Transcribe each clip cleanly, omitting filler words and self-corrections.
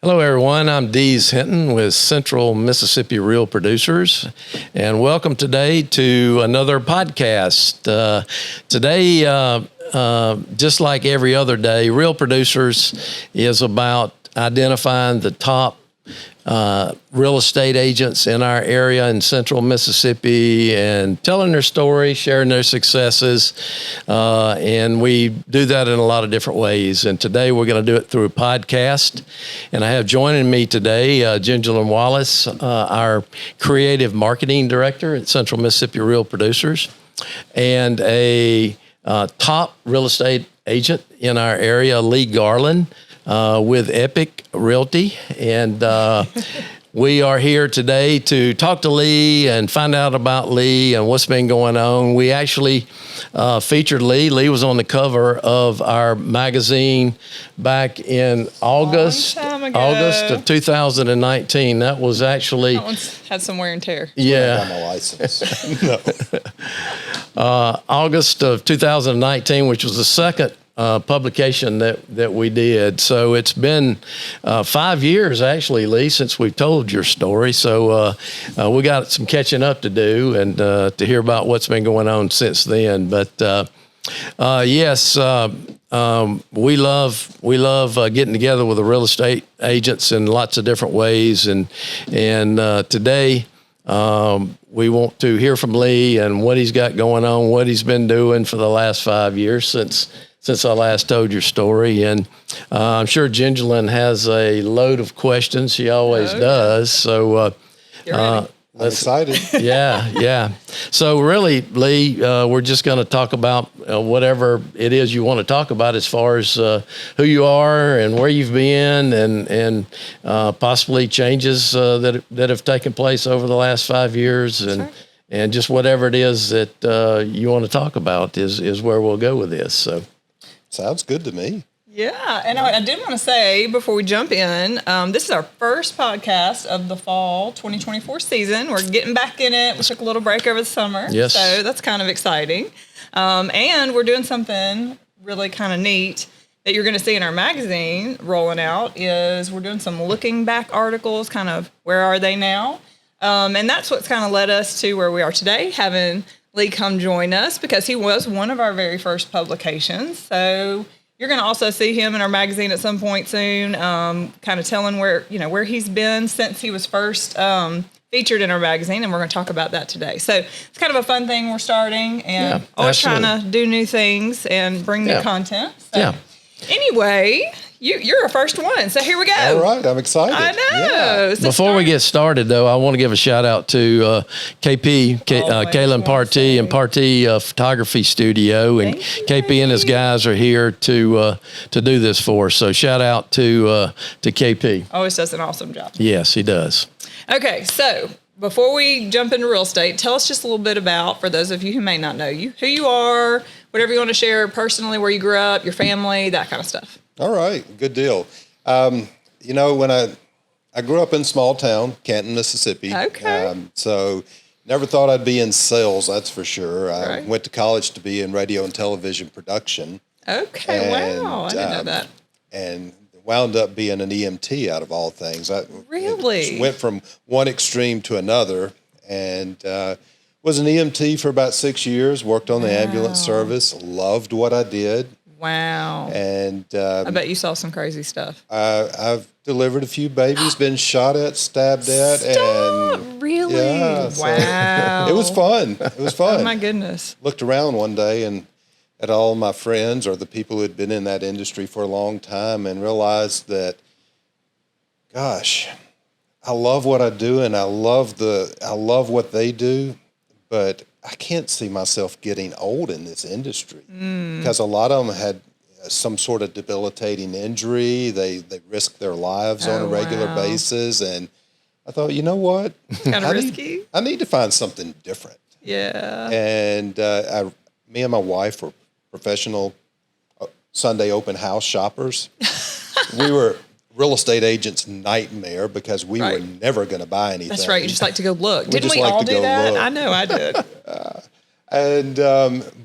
Hello, everyone. I'm Dees Hinton with Central Mississippi Real Producers, and welcome today to another podcast. Today, just like every other day, Real Producers is about identifying the top real estate agents in our area in Central Mississippi and telling their story, sharing their successes, and we do that in a lot of different ways. And today we're going to do it through a podcast. And I have joining me today Gingerlyn Wallace, our creative marketing director at Central Mississippi Real Producers, and a top real estate agent in our area, Lee Garland, with Epic Realty. And we are here today to talk to Lee and find out about Lee and what's been going on. We actually featured Lee. Lee was on the cover of our magazine back in August of 2019. That was actually... That one's had some wear and tear. Yeah. I got my license. No. August of 2019, which was the second publication that we did. So it's been 5 years, actually, Lee, since we've told your story. So we got some catching up to do and to hear about what's been going on since then. But yes, we love getting together with the real estate agents in lots of different ways. And today we want to hear from Lee and what he's got going on, what he's been doing for the last 5 years since I last told your story. And I'm sure Gingerlyn has a load of questions. She always does. So I'm excited. Yeah. So really, Lee, we're just going to talk about whatever it is you want to talk about as far as who you are and where you've been and possibly changes that have taken place over the last 5 years. And just whatever it is that you want to talk about is where we'll go with this. So. Sounds good to me. Yeah, and I did want to say before we jump in, this is our first podcast of the fall 2024 season. We're getting back in it. We took a little break over the summer. Yes. So that's kind of exciting. And we're doing something really kind of neat that you're going to see in our magazine rolling out is we're doing some looking back articles, kind of where are they now? And that's what's kind of led us to where we are today, having Lee come join us because he was one of our very first publications. So you're going to also see him in our magazine at some point soon, kind of telling where he's been since he was first featured in our magazine, and we're going to talk about that today. So it's kind of a fun thing we're starting, and always trying to do new things and bring new content. So anyway, you're our first one, so here we go. All right, I'm excited. I know. Yeah. So Before we get started, though, I want to give a shout out to Kaylin Partee and Partee Photography Studio, and KP and his guys are here to do this for us. So shout out to KP. Always does an awesome job. Yes, he does. Okay, so before we jump into real estate, tell us just a little bit about, for those of you who may not know you, who you are, whatever you want to share personally, where you grew up, your family, that kind of stuff. All right, good deal. When I grew up in small town, Canton, Mississippi. Okay. So never thought I'd be in sales, that's for sure. I Right. went to college to be in radio and television production. Okay, wow, I didn't know that. And wound up being an EMT out of all things. Really? Went from one extreme to another, and was an EMT for about 6 years, worked on the ambulance service, loved what I did. Wow. And I bet you saw some crazy stuff. I've delivered a few babies, been shot at, stabbed at, and really? yeah, so wow. it was fun. It was fun. Oh my goodness. Looked around one day and at all my friends or the people who had been in that industry for a long time and realized that, gosh, I love what I do and I love what they do, but I can't see myself getting old in this industry because a lot of them had some sort of debilitating injury. They risk their lives on a regular basis. And I thought, you know what? Kind of risky. I need to find something different. Yeah. And me and my wife were professional Sunday open house shoppers. We were real estate agent's nightmare because we were never going to buy anything. That's right. You just like to go look. Didn't we like all to do go that? look. I know I did.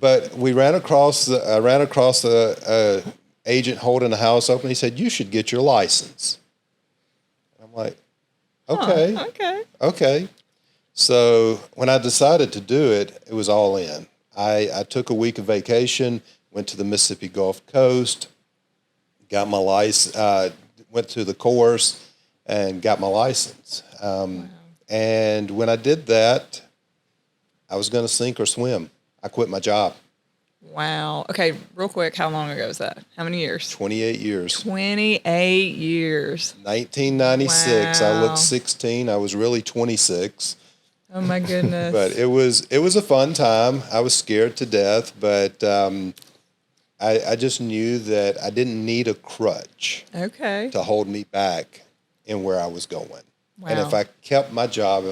But we ran across the agent holding the house open. He said, "You should get your license." like, okay, Okay. So when I decided to do it, it was all in. I took a week of vacation, went to the Mississippi Gulf Coast, got my license, went to the course, and got my license. And when I did that, I was going to sink or swim. I quit my job. Wow. Okay, real quick, how long ago was that? How many years? 28 years. 28 years. 1996. I Wow. looked 16. I was really 26. Oh my goodness. But it was a fun time. I was scared to death, but I just knew that I didn't need a crutch Okay. to hold me back in where I was going. Wow. And if I kept my job,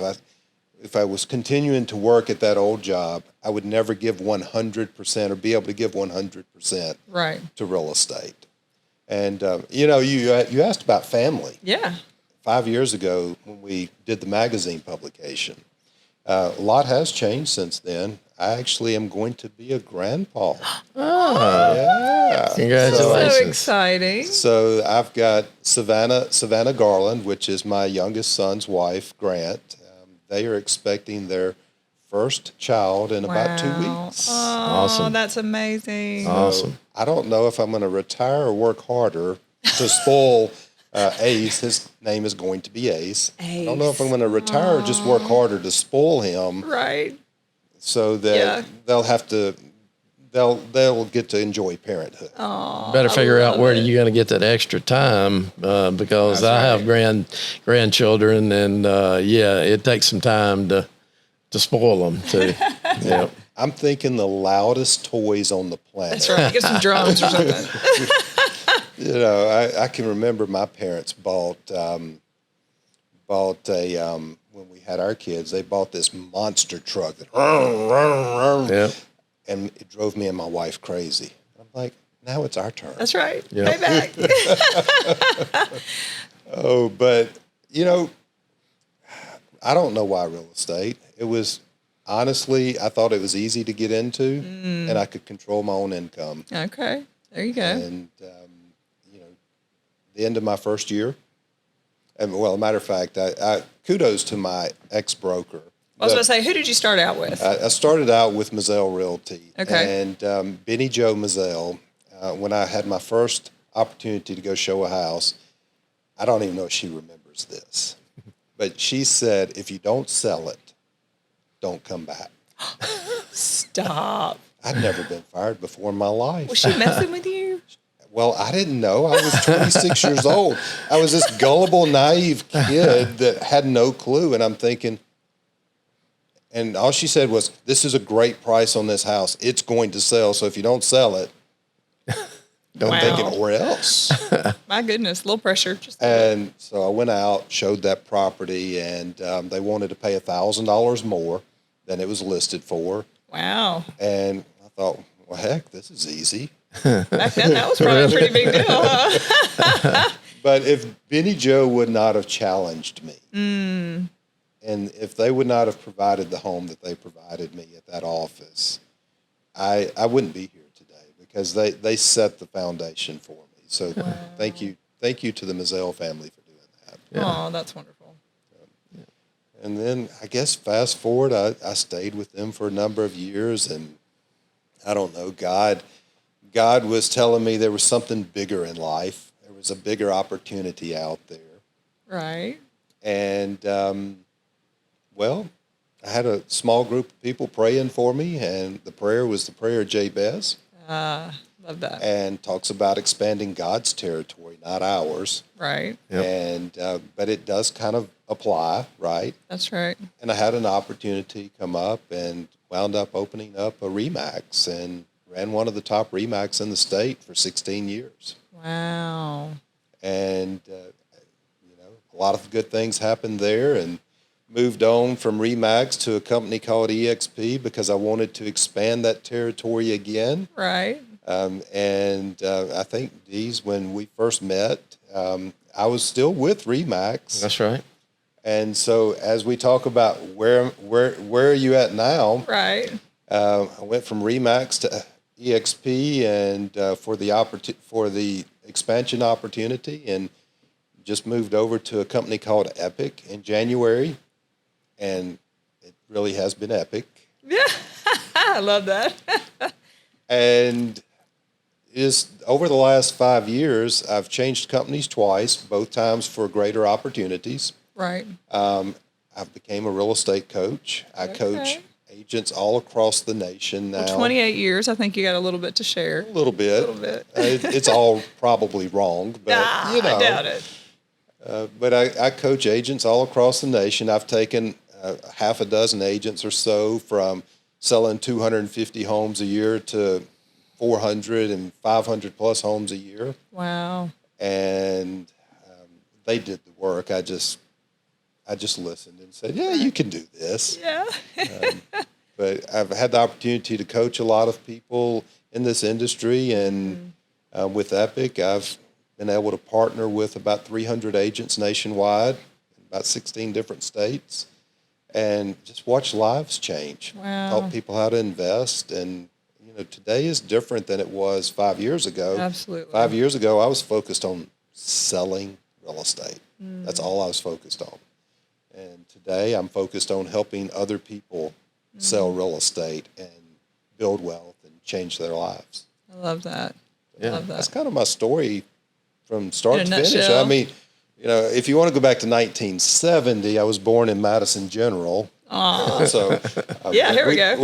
if I was continuing to work at that old job, I would never give 100% or be able to give 100% Right. to real estate. And you asked about family. Yeah. 5 years ago when we did the magazine publication. A lot has changed since then. I actually am going to be a grandpa. Oh, Yeah. congratulations. So exciting. So I've got Savannah Garland, which is my youngest son's wife, Grant. They are expecting their first child in about 2 Wow. weeks. Oh, Awesome. that's amazing. Awesome. I don't know if I'm going to retire or work harder to spoil Ace. His name is going to be Ace. I don't know if I'm going to retire or just work harder to spoil him Right. so that they'll get to enjoy parenthood. Better figure out where you're going to get that extra time because That's I have right. grandchildren, and it takes some time to spoil them too. Yep. I'm thinking the loudest toys on the planet. That's right. Get some drums or something. I can remember my parents bought when we had our kids, they bought this monster truck that Yep. and it drove me and my wife crazy. I'm like, now it's our turn. That's right. Yeah. Payback. Oh, but I don't know why real estate. It was honestly, I thought it was easy to get into, and I could control my own income. Okay. There you go. And the end of my first year, and well, a matter of fact, I kudos to my ex-broker. I was going to say, who did you start out with? I started out with Mazzell Realty. Okay. And Benny Jo Mazzell, when I had my first opportunity to go show a house, I don't even know if she remembers this, but she said, if you don't sell it, don't come back. Stop. I'd never been fired before in my life. Was she messing with you? Well, I didn't know. I was 26 years old. I was this gullible, naive kid that had no clue. And I'm thinking, and all she said was, this is a great price on this house. It's going to sell. So if you don't sell it, don't take it or else. My goodness, a little pressure. And so I went out, showed that property, and they wanted to pay $1,000 more than it was listed for. Wow. And I thought, well, heck, this is easy. Back then, that was probably a pretty big deal, huh? But if Benny Jo would not have challenged me, and if they would not have provided the home that they provided me at that office, I wouldn't be here today because they set the foundation for me. So thank you to the Mazzell family for doing that. Yeah. Oh, that's wonderful. And then I guess fast forward, I stayed with them for a number of years, and I don't know, God was telling me there was something bigger in life. There was a bigger opportunity out there. Right. And, I had a small group of people praying for me, and the prayer was the prayer of Jabez. Love that. And talks about expanding God's territory, not ours. Right. Yep. And, but it does kind of apply, right? That's right. And I had an opportunity come up and wound up opening up a RE/MAX and ran one of the top RE/MAX in the state for 16 years. Wow. And, a lot of good things happened there, and moved on from RE/MAX to a company called EXP because I wanted to expand that territory again. Right. I think, Dees, when we first met, I was still with RE/MAX. That's right. And so as we talk about where are you at now? Right. I went from RE/MAX to EXP and for the expansion opportunity, and just moved over to a company called Epic in January, and it really has been epic. Yeah, I love that. And is over the last 5 years, I've changed companies twice, both times for greater opportunities. Right. I became a real estate coach. I coach agents all across the nation now. Well, 28 years. I think you got a little bit to share. A little bit. A little bit. It's all probably wrong, but I doubt it. But I coach agents all across the nation. I've taken half a dozen agents or so from selling 250 homes a year to 400 and 500 plus homes a year. Wow. And they did the work. I just listened and said, yeah, you can do this. Yeah. But I've had the opportunity to coach a lot of people in this industry, and with Epic, I've been able to partner with about 300 agents nationwide, in about 16 different states, and just watch lives change. Wow. Help people how to invest. And today is different than it was 5 years ago. Absolutely. 5 years ago, I was focused on selling real estate. That's all I was focused on. And today, I'm focused on helping other people sell real estate and build wealth and change their lives. I love that. I love that. That's kind of my story from start to finish. nutshell. I mean, if you want to go back to 1970, I was born in Madison General. So, yeah, here we go.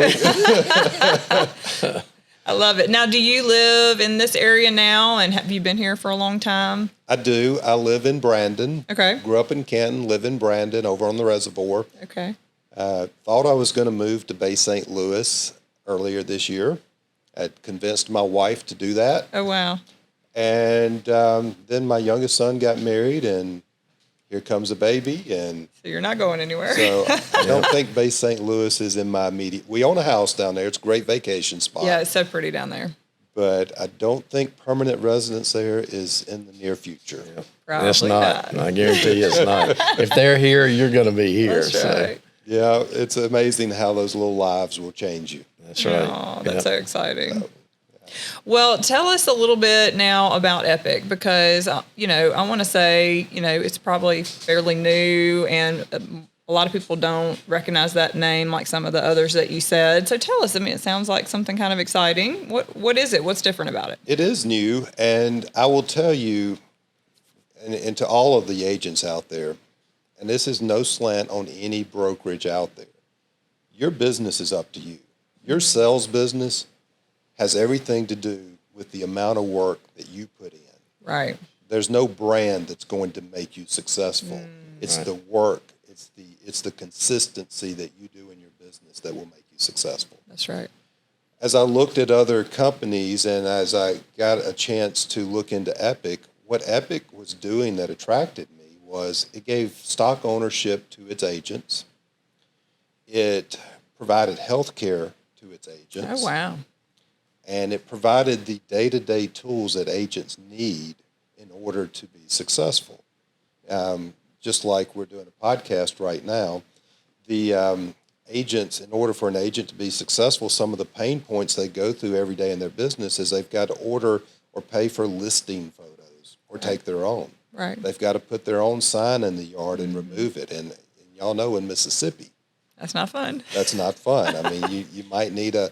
I love it. Now, do you live in this area now, and have you been here for a long time? I do. I live in Brandon. Okay. Grew up in Canton, live in Brandon over on the reservoir. Okay. Thought I was going to move to Bay St. Louis earlier this year. I'd convinced my wife to do that. Oh, wow. And then my youngest son got married, and here comes a baby. And So you're not going anywhere. so I don't think Bay St. Louis is in my immediate. We own a house down there. It's a great vacation spot. Yeah, it's so pretty down there. But I don't think permanent residence there is in the near future. Probably It's not. I guarantee you it's not. If they're here, you're going to be here. That's right. Yeah, it's amazing how those little lives will change you. That's right. Oh, that's so exciting. Well, tell us a little bit now about Epic, because, I want to say, it's probably fairly new, and a lot of people don't recognize that name like some of the others that you said. So tell us, it sounds like something kind of exciting. What is it? What's different about it? It is new, and I will tell you, and to all of the agents out there, and this is no slant on any brokerage out there, your business is up to you. Your sales business has everything to do with the amount of work that you put in. Right. There's no brand that's going to make you successful. It's the work, it's the consistency that you do in your business that will make you successful. That's right. As I looked at other companies and as I got a chance to look into Epic, what Epic was doing that attracted me was it gave stock ownership to its agents. It provided health care to its agents. Oh, wow. And it provided the day-to-day tools that agents need in order to be successful. Just like we're doing a podcast right now, the agents, in order for an agent to be successful, some of the pain points they go through every day in their business is they've got to order or pay for listing photos or take their own. Right. They've got to put their own sign in the yard and remove it. And y'all know in Mississippi, That's not fun. that's not fun. I mean, you might need a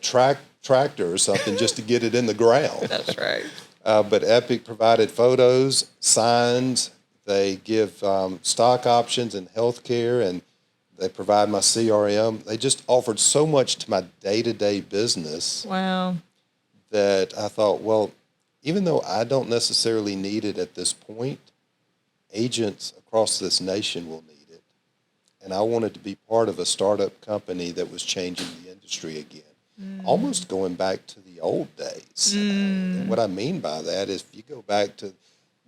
tractor or something just to get it in the ground. That's right. But Epic provided photos, signs. They give stock options and health care, and they provide my CRM. They just offered so much to my day-to-day business Wow. that I thought, well, even though I don't necessarily need it at this point, agents across this nation will need it. And I wanted to be part of a startup company that was changing the industry again, almost going back to the old days. And what I mean by that is if you go back to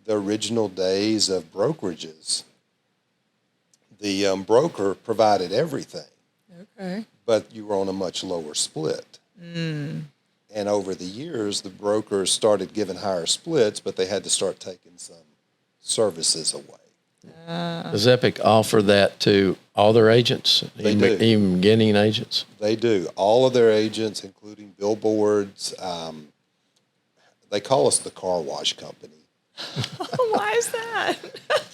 the original days of brokerages, the broker provided everything, Okay. but you were on a much lower split. And over the years, the brokers started giving higher splits, but they had to start taking some services away. Does Epic offer that to all their agents, They even, do. even beginning agents? They do. All of their agents, including billboards, they call us the car wash company. Why is that?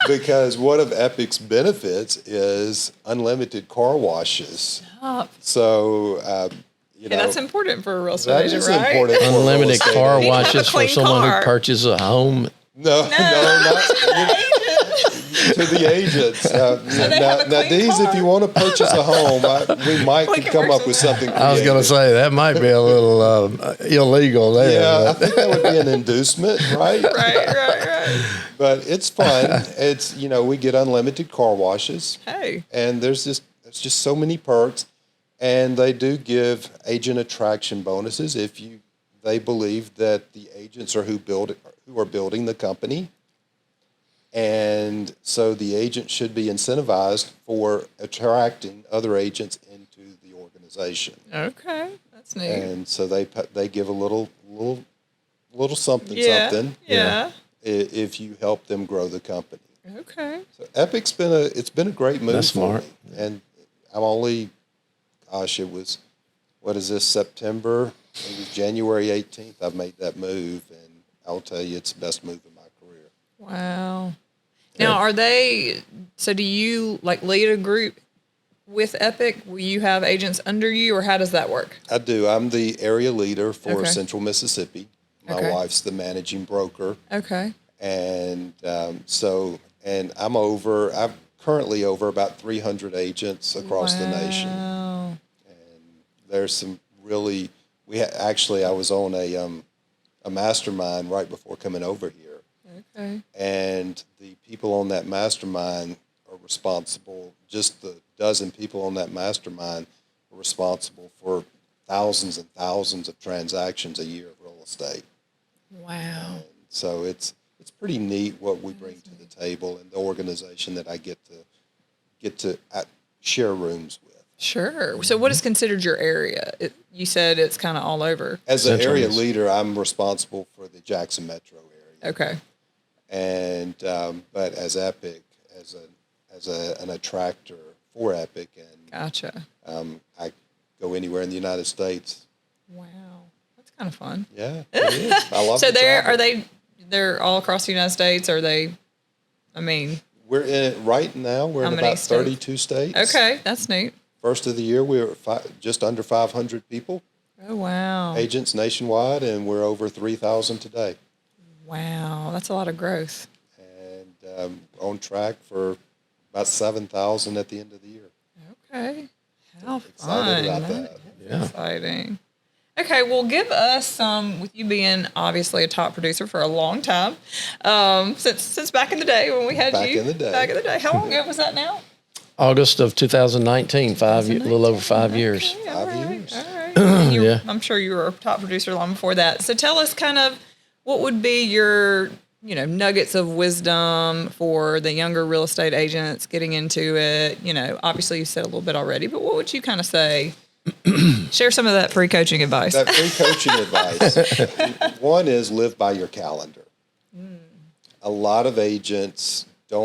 Because one of Epic's benefits is unlimited car washes. Oh, So, hey, that's important for a real estate that agent, is right? important for a real Unlimited estate car agent. You have a washes for clean someone car. who purchases a home. No, not to the agents. they have a Now, clean these, if car. you want to purchase a home, we might We could can come work up with something something I was going to creative. say that might be a little illegal there. Yeah, I but- think that would be an inducement, right? Right. But it's fun. It's, we get unlimited car washes, Hey, and there's just so many perks, and they do give agent attraction bonuses if they believe that the agents are who are building the company. And so the agent should be incentivized for attracting other agents into the organization. okay, that's neat. And so they give a little something Yeah. if you help them grow the company. Okay. So Epic's been a great move. That's smart. For me. And I'm only, it was, what is this, September? It was January 18th. I made that move, and I'll tell you, it's the best move of my career. Wow. Now, do you like lead a group with Epic? Will you have agents under you, or how does that work? I do. I'm the area leader for Okay. Central Mississippi. My Okay. wife's the managing broker. Okay. And I'm currently over about 300 agents across the nation. Wow. There's some really, I was on a mastermind right before coming over here. Okay. And the people on that mastermind are responsible, just the dozen people on that mastermind are responsible for thousands and thousands of transactions a year of real estate. Wow. So it's pretty neat what we bring to the table, and the organization that I get to share rooms with. Sure. So, what is considered your area? You said it's kind of all over. As an Central area Miss. leader, I'm responsible for the Jackson metro area. Okay. And but as Epic, as an attractor for Epic, and Gotcha. I go anywhere in the United States. Wow. That's kind of fun. Yeah, it is. I love. So, to travel. they're all across the United States? Or We're in right now. We're How in many about states? 32 states. okay. That's neat. First of the year, we were just under 500 people, Oh, wow. agents nationwide, and we're over 3,000 today. Wow. That's a lot of growth. And on track for about 7,000 at the end of the year. Okay. How Excited fun. about that. Yeah. Exciting. Okay, well, give us some, with you being obviously a top producer for a long time, since back in the day when we had Back you. in the day. Back in the day. How long ago was that now? August of 2019, a little over 5 years. Okay, all 5 right, years. All right. And Yeah. I'm sure you were a top producer long before that. So tell us kind of what would be your, nuggets of wisdom for the younger real estate agents getting into it. Obviously you said a little bit already, but what would you kind of say? Share some of that free coaching advice. That free coaching advice. One is live by your calendar. A lot of agents a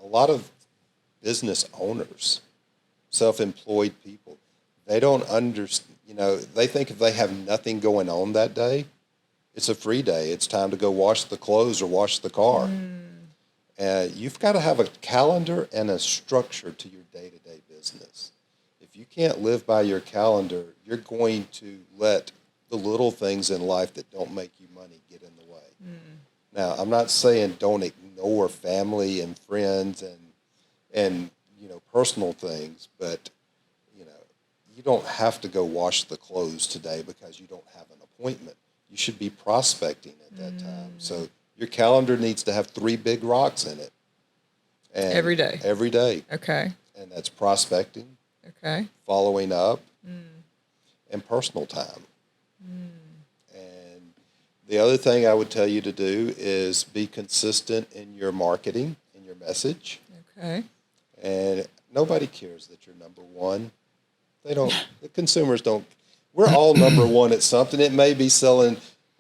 lot of business owners, self-employed people, they don't understand, they think if they have nothing going on that day, it's a free day. It's time to go wash the clothes or wash the car. You've got to have a calendar and a structure to your day-to-day business. If you can't live by your calendar, you're going to let the little things in life that don't make you money get in the way. Now, I'm not saying don't ignore family and friends and personal things, but you don't have to go wash the clothes today because you don't have an appointment. You should be prospecting at that time. So your calendar needs to have 3 big rocks in it. And Every day. Every day. Okay. And that's prospecting, Okay. following up, and personal time. And the other thing I would tell you to do is be consistent in your marketing, in your message. Okay. And nobody cares that you're number one. The consumers don't. We're all number one at something. It may be selling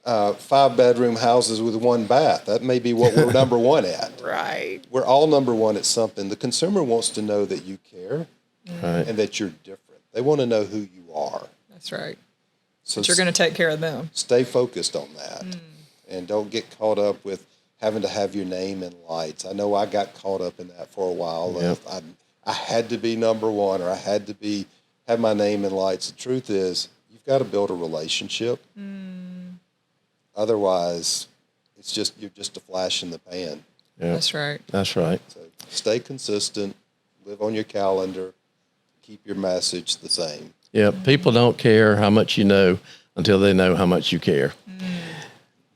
5-bedroom houses with 1 bath. That may be what we're number one at. Right. We're all number one at something. The consumer wants to know that you care Right. and that you're different. They want to know who you are. That's right. So But you're going to take care of them. stay focused on that, and don't get caught up with having to have your name in lights. I know I got caught up in that for a while. Yeah. I had to be number one, or I had to have my name in lights. The truth is, you've got to build a relationship. Otherwise, you're just a flash in the pan. Yeah. That's right. That's right. So stay consistent, live on your calendar, keep your message the same. Yeah, people don't care how much you know until they know how much you care.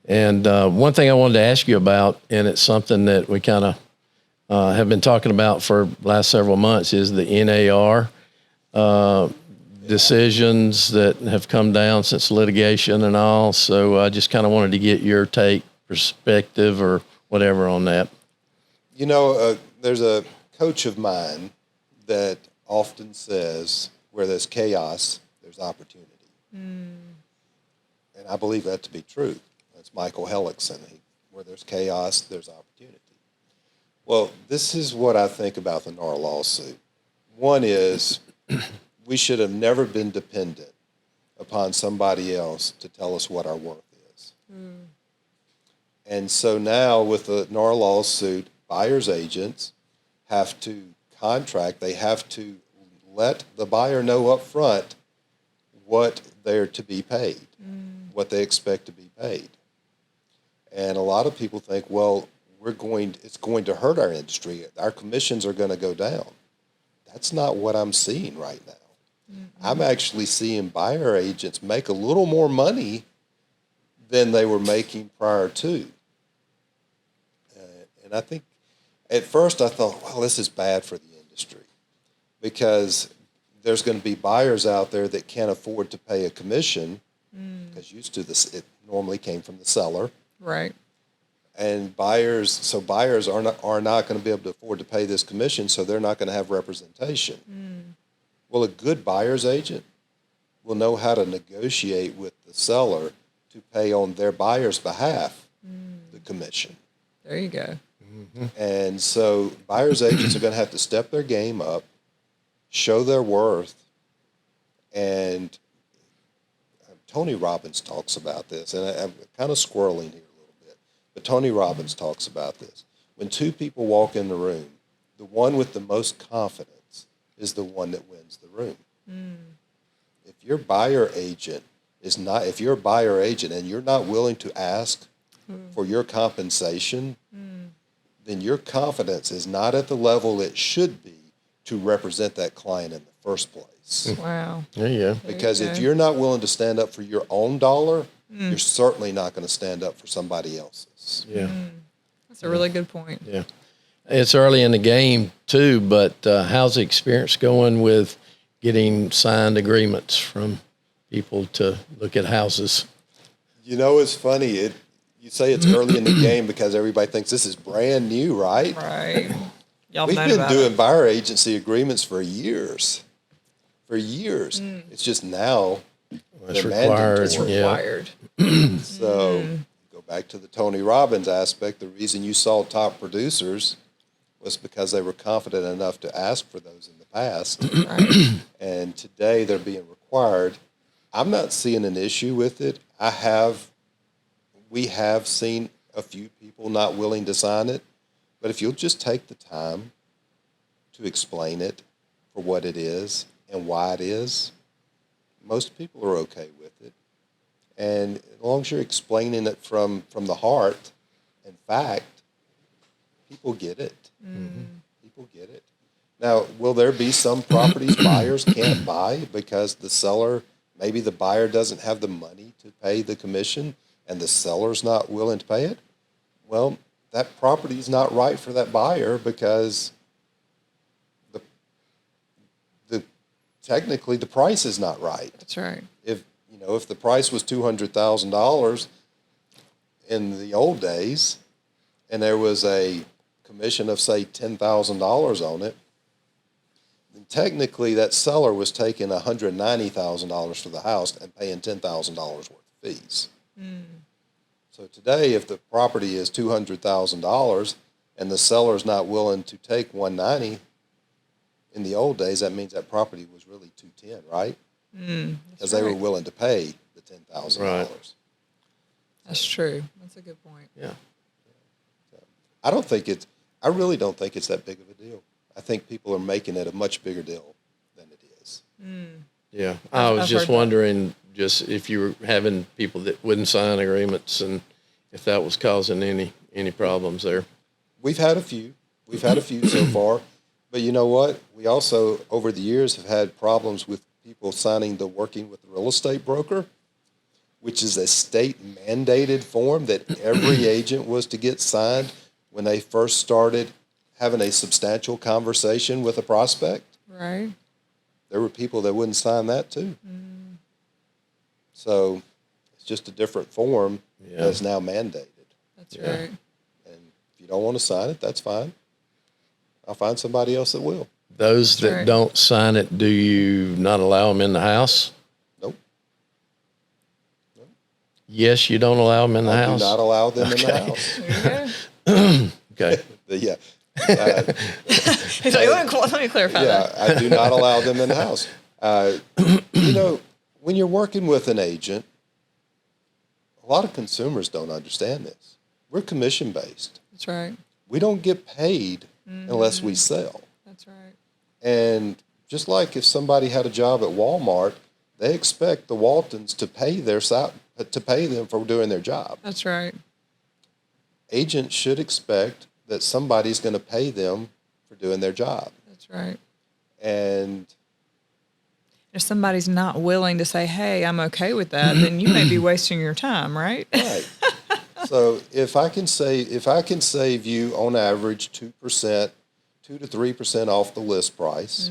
And one thing I wanted to ask you about, and it's something that we kind of have been talking about for the last several months, is the NAR decisions that have come down since litigation and all. So I just kind of wanted to get your take, perspective, or whatever on that. You know, there's a coach of mine that often says, where there's chaos, there's opportunity. And I believe that to be true. That's Michael Hellickson. Where there's chaos, there's opportunity. Well, this is what I think about the NAR lawsuit. One is, we should have never been dependent upon somebody else to tell us what our worth is. And so now with the NAR lawsuit, buyer's agents have to contract, they have to let the buyer know up front what they're to be paid, what they expect to be paid. And a lot of people think, well, it's going to hurt our industry. Our commissions are going to go down. That's not what I'm seeing right now. I'm actually seeing buyer agents make a little more money than they were making prior to. And I think at first I thought, well, this is bad for the industry, because there's going to be buyers out there that can't afford to pay a commission, because used to this, it normally came from the seller. Right. And buyers are not going to be able to afford to pay this commission, so they're not going to have representation. Well, a good buyer's agent will know how to negotiate with the seller to pay on their buyer's behalf the commission. There you go. And so buyer's agents are going to have to step their game up, show their worth. And Tony Robbins talks about this, and I'm kind of squirreling here a little bit, but Tony Robbins talks about this. When two people walk in the room, the one with the most confidence is the one that wins the room. If your buyer agent if you're a buyer agent and you're not willing to ask for your compensation, then your confidence is not at the level it should be to represent that client in the first place. Wow. There you go. Because if you're not willing to stand up for your own dollar, you're certainly not going to stand up for somebody else's. Yeah. That's a really good point. Yeah. It's early in the game too, but how's the experience going with getting signed agreements from people to look at houses? You know, it's funny. You say it's early in the game because everybody thinks this is brand new, right? Right. Y'all We've known been about doing it. buyer agency agreements for years. For years. It's just now It's they're required. mandatory. Yeah. Required. So go back to the Tony Robbins aspect. The reason you saw top producers was because they were confident enough to ask for those in the past. Right. And today they're being required. I'm not seeing an issue with it. We have seen a few people not willing to sign it, but if you'll just take the time to explain it for what it is and why it is, most people are okay with it. And as long as you're explaining it from the heart and fact, people get it. People get it. Now, will there be some properties buyers can't buy because the seller, maybe the buyer doesn't have the money to pay the commission and the seller's not willing to pay it? Well, that property is not right for that buyer because technically the price is not right. That's right. If the price was $200,000 in the old days, and there was a commission of say $10,000 on it, then technically that seller was taking $190,000 for the house and paying $10,000 worth of fees. So today, if the property is $200,000 and the seller's not willing to take $190,000, in the old days, that means that property was really $210,000, right? Because they were willing to pay the $10,000. Right. That's true. That's a good point. Yeah. I really don't think it's that big of a deal. I think people are making it a much bigger deal than it is. Yeah, I was I've just heard that. wondering, just if you were having people that wouldn't sign agreements, and if that was causing any problems there. We've had a few. We've had a few so far. But you know what? We also, over the years, have had problems with people signing the working with the real estate broker, which is a state mandated form that every agent was to get signed when they first started having a substantial conversation with a prospect. Right. There were people that wouldn't sign that too. So it's just a different form that's now mandated. That's right. And if you don't want to sign it, that's fine. I'll find somebody else that will. Those that right. don't sign it, do you not allow them in the house? Nope. Yes, you don't allow them in the I house? do not allow them in the house. There you go. Okay. Yeah. He's like, let me clarify that. Yeah, I do not allow them in the house. You know, when you're working with an agent, a lot of consumers don't understand this. We're commission based. That's right. We don't get paid unless we sell. That's right. And just like if somebody had a job at Walmart, they expect the Waltons to pay them for doing their job. That's right. Agents should expect that somebody's going to pay them for doing their job. That's right. And If somebody's not willing to say, hey, I'm okay with that, then you may be wasting your time, right? right. So if I can save you on average 2%, 2 to 3% off the list price,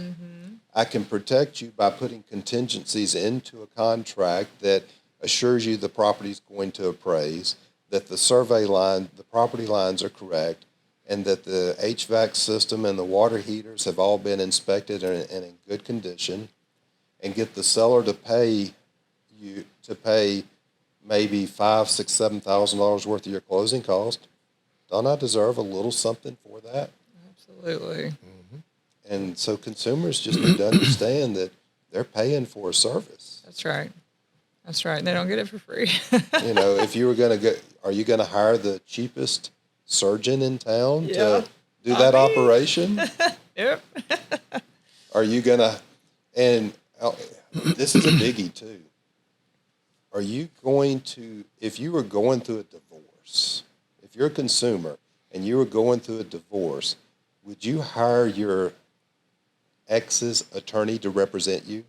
I can protect you by putting contingencies into a contract that assures you the property's going to appraise, that the property lines are correct, and that the HVAC system and the water heaters have all been inspected and in good condition, and get the seller to pay maybe $5,000, $6,000, $7,000 worth of your closing cost. Don't I deserve a little something for that? Absolutely. And so consumers just need to understand that they're paying for a service. That's right. That's right. They don't get it for free. You know, if you were going to go, are you going to hire the cheapest surgeon in town to do that operation? Yep. Are you going to, and this is a biggie too. Are you going to, if you were going through a divorce, if you're a consumer and you were going through a divorce, would you hire your ex's attorney to represent you?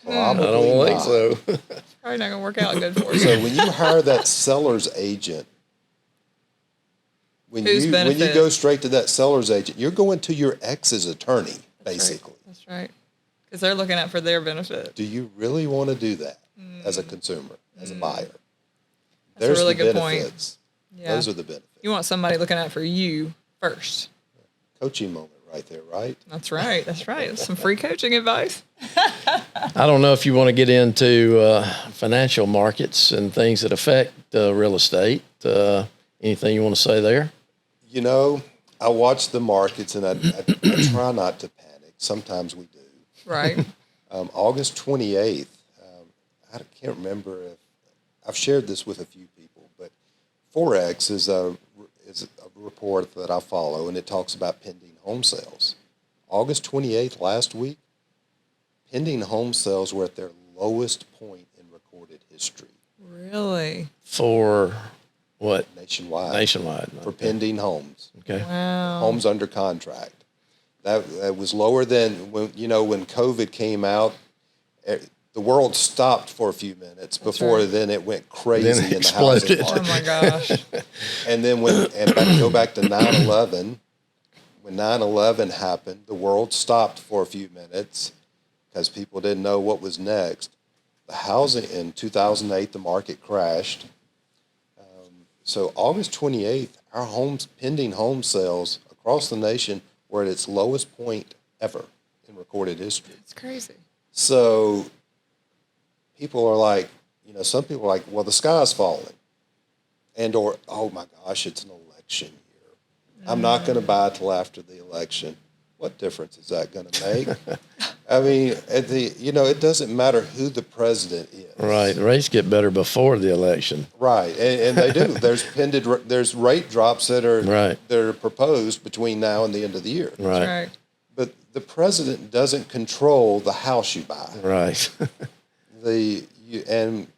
Probably I don't think not. so. Probably not going to work out good for you. So when you hire that seller's agent, when Whose you benefit? go straight to that seller's agent, you're going to your ex's attorney, basically. That's right. Because they're looking out for their benefit. Do you really want to do that as a consumer, as a buyer? That's a really the good point. benefits. Yeah. Those are the benefits. You want somebody looking out for you first. Coaching moment right there, right? That's right. That's right. That's some free coaching advice. I don't know if you want to get into financial markets and things that affect real estate. Anything you want to say there? You know, I watch the markets and I try not to panic. Sometimes we do. Right. August 28th, I can't remember if I've shared this with a few people, but Forex is a report that I follow, and it talks about pending home sales. August 28th, last week, pending home sales were at their lowest point in recorded history. Really? For what? Nationwide. Nationwide. For pending homes. Okay. Wow. Homes under contract. That was lower than when COVID came out. The world stopped for a few minutes before right. then it went crazy Then it in the housing exploded. Oh market. my gosh. And then go back to 9/11. When 9/11 happened, the world stopped for a few minutes because people didn't know what was next. The housing in 2008, the market crashed. So August 28th, our pending home sales across the nation were at its lowest point ever in recorded history. It's crazy. So people are like, some people are like, well, the sky's falling. Or, oh my gosh, it's an election year. I'm not going to buy till after the election. What difference is that going to make? I mean, it doesn't matter who the president is. Right. Rates get better before the election. Right, and they do. There's rate drops that are proposed between now and the end of the year. Right. That's right. But the president doesn't control the house you buy. Right. And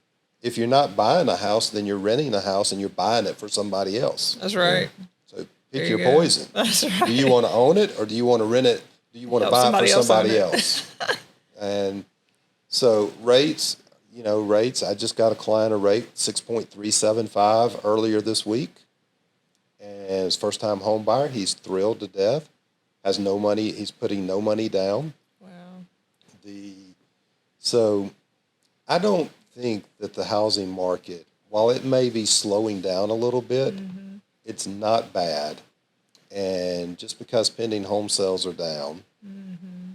if you're not buying a house, then you're renting a house and you're buying it for somebody else. That's right. So pick your poison. That's right. Do you want to own it or do you want to rent it? Do you want to buy it for somebody else? And so rates, I just got a client a rate 6.375 earlier this week. And his first time home buyer, he's thrilled to death. Has no money, he's putting no money down. Wow. So I don't think that the housing market, while it may be slowing down a little bit, it's not bad. And just because pending home sales are down,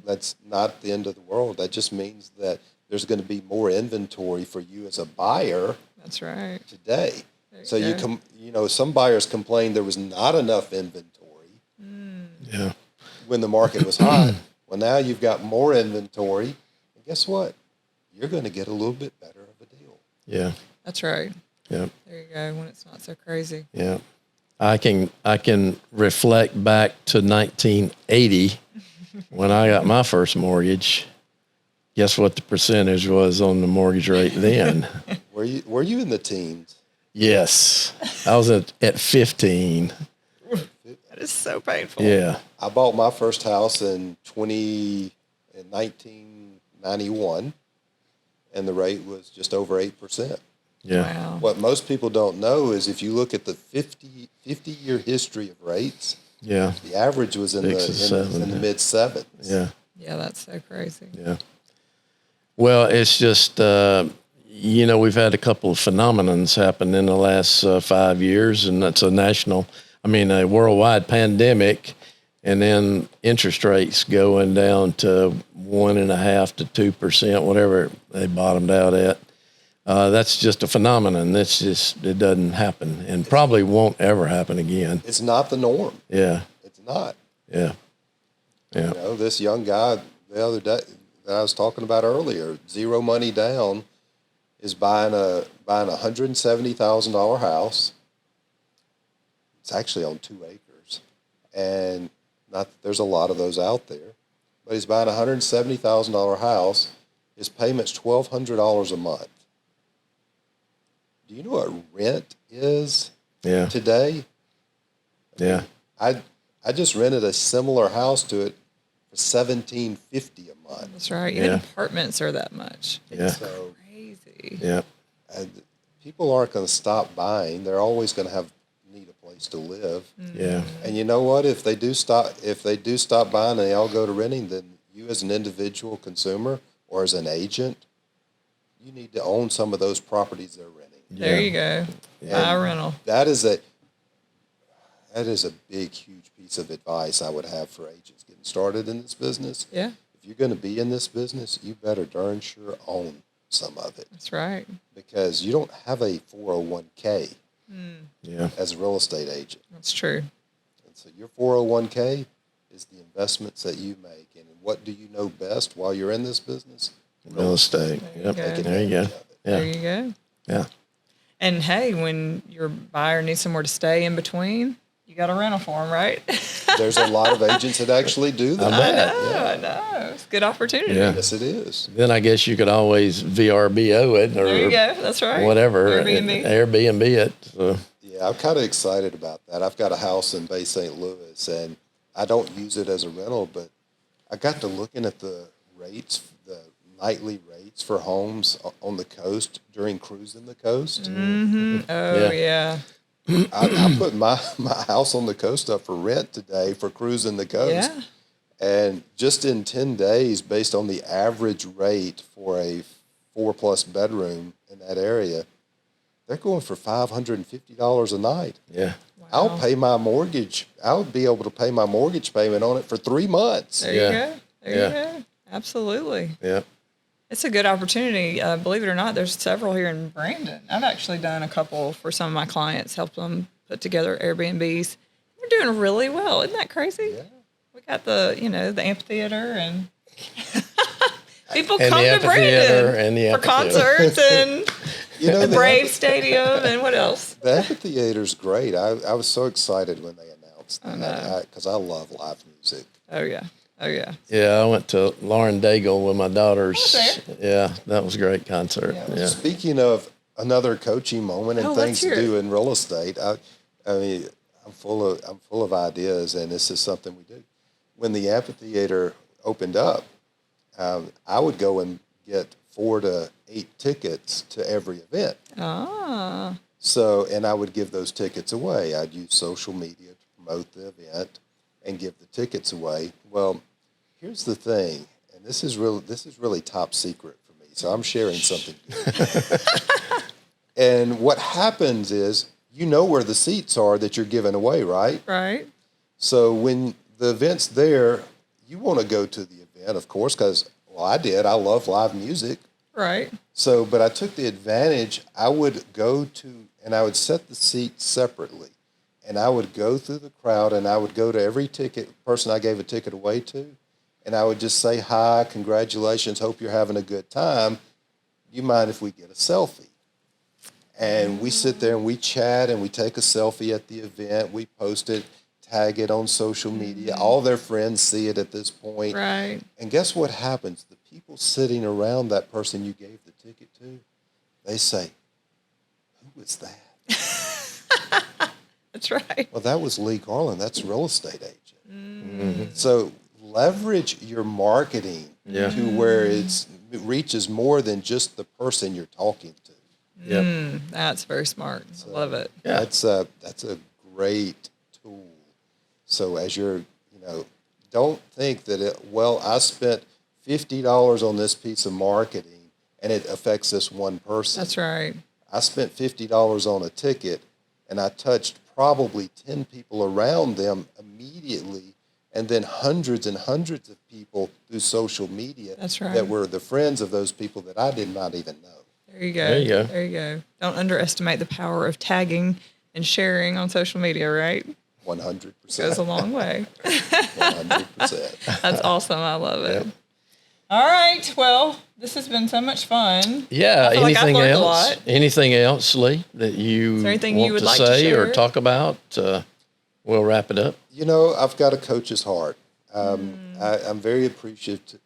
that's not the end of the world. That just means that there's going to be more inventory for you as a buyer. That's right. Today. So some buyers complained there was not enough inventory. Yeah. When the market was hot. Well, now you've got more inventory. And guess what? You're going to get a little bit better of a deal. Yeah. That's right. Yeah. There you go. When it's not so crazy. Yeah. I can reflect back to 1980 when I got my first mortgage. Guess what the percentage was on the mortgage rate then? Were you in the teens? Yes. I was at 15. That is so painful. Yeah. I bought my first house in 1991, and the rate was just over 8%. Yeah. Wow. What most people don't know is if you look at the 50-year history of rates, Yeah. the average was in the mid sevens. Yeah. Yeah, that's so crazy. Yeah. Well, it's just, we've had a couple of phenomenons happen in the last 5 years, and that's a worldwide pandemic, and then interest rates going down to 1.5% to 2%, whatever they bottomed out at. That's just a phenomenon. It doesn't happen and probably won't ever happen again. It's not the norm. Yeah. It's not. Yeah. Yeah. This young guy the other day that I was talking about earlier, zero money down, is buying a $170,000 house. It's actually on 2 acres, and not that there's a lot of those out there, but he's buying a $170,000 house. His payment's $1,200 a month. Do you know what rent is today? Yeah. I just rented a similar house to it for $1,750 a month. That's right. Even apartments are that much. It's crazy. Yeah. People aren't going to stop buying. They're always going to need a place to live. Yeah. And you know what? If they do stop buying and they all go to renting, then you as an individual consumer or as an agent, you need to own some of those properties they're renting. There you go. Buy a rental. That is a big, huge piece of advice I would have for agents getting started in this business. Yeah. If you're going to be in this business, you better darn sure own some of it. That's right. Because you don't have a 401k as a real estate agent. That's true. And so your 401k is the investments that you make. And what do you know best while you're in this business? Real estate. Yep. There you go. Yeah. There you go. Yeah. And hey, when your buyer needs somewhere to stay in between, you got a rental for them, right? There's a lot of agents that actually do that. I know. It's a good opportunity. Yeah. Yes, it is. Then I guess you could always VRBO it or there you go. That's right. Whatever. Airbnb it. So. Yeah, I'm kind of excited about that. I've got a house in Bay St. Louis, and I don't use it as a rental, but I got to looking at the rates, the nightly rates for homes on the coast during cruising the coast. Mm-hmm. Oh, yeah. I put my house on the coast up for rent today for cruising the coast. Yeah. And just in 10 days, based on the average rate for a 4+ bedroom in that area, they're going for $550 a night. Yeah. Wow. I'll pay my mortgage. I'll be able to pay my mortgage payment on it for 3 months. There you go. There you go. Absolutely. Yeah. It's a good opportunity. Believe it or not, there's several here in Brandon. I've actually done a couple for some of my clients, helped them put together Airbnbs. They're doing really well. Isn't that crazy? Yeah. We got the amphitheater and People And come the to amphitheater Brandon and the for amphitheater. concerts and the the Brave Stadium and what else? The amphitheater's great. I was so excited when they announced that because I love live music. Oh yeah. Oh yeah. Yeah, I went to Lauren Daigle with my daughters. Okay. Yeah, that was a great concert. Yeah. Speaking of another coaching moment and things to do in real estate, I mean, I'm full of ideas, and this is something we do. When the amphitheater opened up, I would go and get 4 to 8 tickets to every event. Ah. So, and I would give those tickets away. I'd use social media to promote the event and give the tickets away. Well, here's the thing, and this is really top secret for me. So I'm sharing something good. And what happens is, you know where the seats are that you're giving away, right? Right. So when the event's there, you want to go to the event, of course, because, well, I did. I love live music. Right. So, but I took the advantage. I would go to, and I would set the seats separately. And I would go through the crowd, and I would go to every person I gave a ticket away to, and I would just say, hi, congratulations, hope you're having a good time. You mind if we get a selfie? And we sit there and we chat and we take a selfie at the event. We post it, tag it on social media. All their friends see it at this point. Right. And guess what happens? The people sitting around that person you gave the ticket to, they say, who is that? That's right. Well, that was Lee Garland. That's a real estate agent. Mm-hmm. So leverage your marketing to where it reaches more than just the person you're talking to. Yep. That's very smart. I love it. Yeah. That's a great tool. So as you're, don't think that I spent $50 on this piece of marketing and it affects this one person. That's right. I spent $50 on a ticket and I touched probably 10 people around them immediately, and then hundreds and hundreds of people through social media that were the friends of those people that I did not even know. There you go. There you go. There you go. Don't underestimate the power of tagging and sharing on social media, right? 100%. Goes a long way. 100%. That's awesome. I love it. Yep. All right. Well, this has been so much fun. Yeah. I feel like I've Anything learned a else? lot. Anything else, Lee, that you Is there anything want you would to like to say or share? talk about? We'll wrap it up. I've got a coach's heart. I'm very appreciative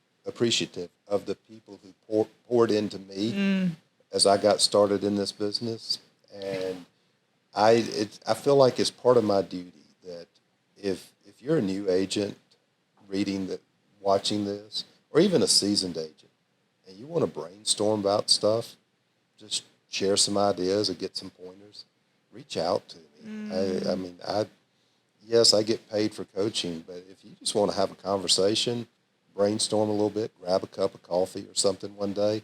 of the people who poured into me as I got started in this business, and I feel like it's part of my duty that if you're a new agent watching this, or even a seasoned agent, and you want to brainstorm about stuff, just share some ideas or get some pointers, reach out to me. Yes, I get paid for coaching, but if you just want to have a conversation, brainstorm a little bit, grab a cup of coffee or something one day,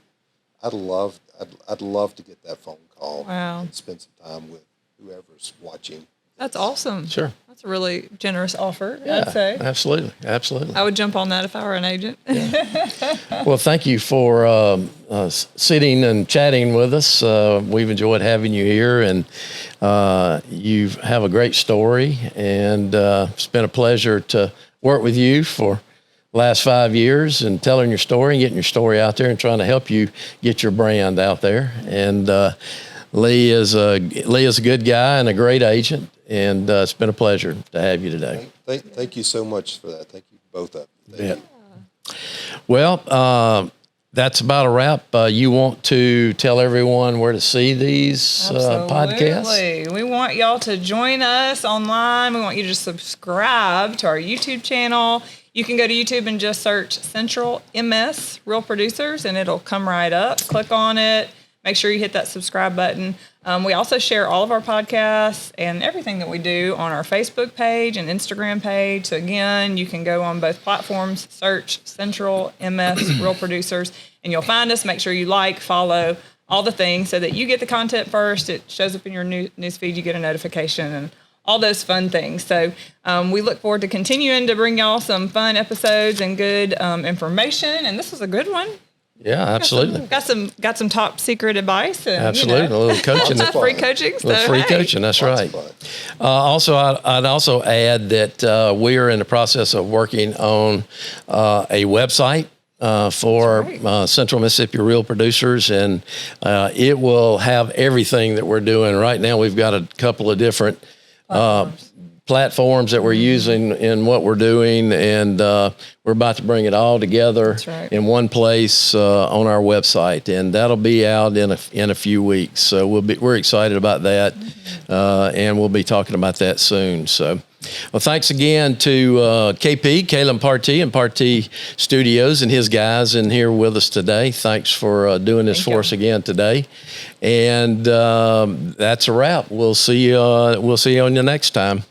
I'd love to get that phone call and spend some time with whoever's watching. That's awesome. Sure. That's a really generous offer, Yeah, I'd say. Absolutely. I would jump on that if I were an agent. Well, thank you for sitting and chatting with us. We've enjoyed having you here, and you have a great story, and it's been a pleasure to work with you for the last 5 years and telling your story and getting your story out there and trying to help you get your brand out there. And Lee is a good guy and a great agent, and it's been a pleasure to have you today. Thank you so much for that. Thank you, both of you. Thank you. Well, that's about a wrap. You want to tell everyone where to see these podcasts? Absolutely. We want y'all to join us online. We want you to subscribe to our YouTube channel. You can go to YouTube and just search Central MS Real Producers, and it'll come right up. Click on it. Make sure you hit that subscribe button. We also share all of our podcasts and everything that we do on our Facebook page and Instagram page. So again, you can go on both platforms, search Central MS Real Producers, and you'll find us. Make sure you follow, all the things so that you get the content first. It shows up in your news feed. You get a notification and all those fun things. So we look forward to continuing to bring y'all some fun episodes and good information. And this was a good one. Yeah, absolutely. Got some top secret advice. And, absolutely, a little coaching. Free coaching. Coaching, that's right. Also, I'd also add that we are in the process of working on a website for right. Central Mississippi Real Producers, and it will have everything that we're doing. Right now, we've got a couple of different platforms that we're using in what we're doing, and we're about to bring it all together in one place on our website, and that'll be out in a few weeks. So we're excited about that, and we'll be talking about that soon. So. Well, thanks again to KP, Caleb Partee, and Partee Studios, and his guys in here with us today. Thanks for doing this for us again today. And that's a wrap. We'll see you on the next time.